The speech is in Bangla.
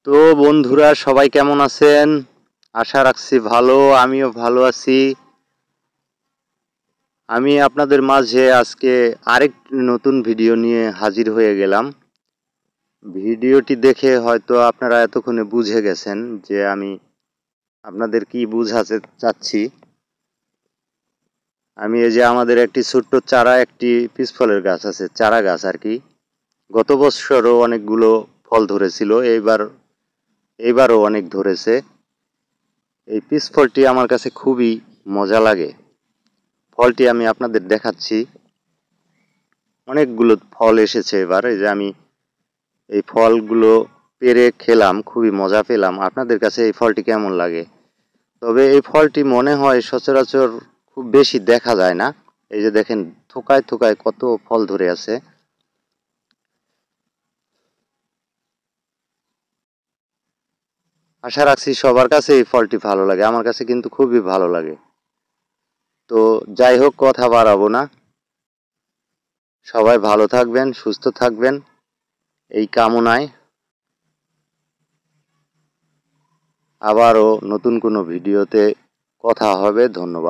তো বন্ধুরা সবাই কেমন আছেন? আশা রাখছি ভালো। আমিও ভালো আছি। আমি আপনাদের মাঝে আজকে আরেক নতুন ভিডিও নিয়ে হাজির হয়ে গেলাম। ভিডিওটি দেখে হয়তো আপনারা এতক্ষণে বুঝে গেছেন যে আমি আপনাদের কি বুঝাতে চাচ্ছি। আমি এই যে আমাদের একটি ছোট্ট একটি পিচফলের গাছ আছে, চারা গাছ আর কি। গত বছরও অনেকগুলো ফল ধরেছিল, এইবারও অনেক ধরেছে। এই পিচ ফলটি আমার কাছে খুবই মজা লাগে। ফলটি আমি আপনাদের দেখাচ্ছি। অনেকগুলো ফল এসেছে এবার। এই যে আমি এই ফলগুলো পেরে খেলাম, খুবই মজা পেলাম। আপনাদের কাছে এই ফলটি কেমন লাগে? তবে এই ফলটি মনে হয় সচরাচর খুব বেশি দেখা যায় না। এই যে দেখেন, থোকায় থোকায় কত ফল ধরে আছে। আশা রাখছি সবার কাছে এই ফলটি ভালো লাগে। আমার কাছে কিন্তু খুবই ভালো লাগে। তো যাই হোক, কথা বাড়াবো না। সবাই ভালো থাকবেন, সুস্থ থাকবেন এই কামনায়। আবারও নতুন কোনো ভিডিওতে কথা হবে। ধন্যবাদ।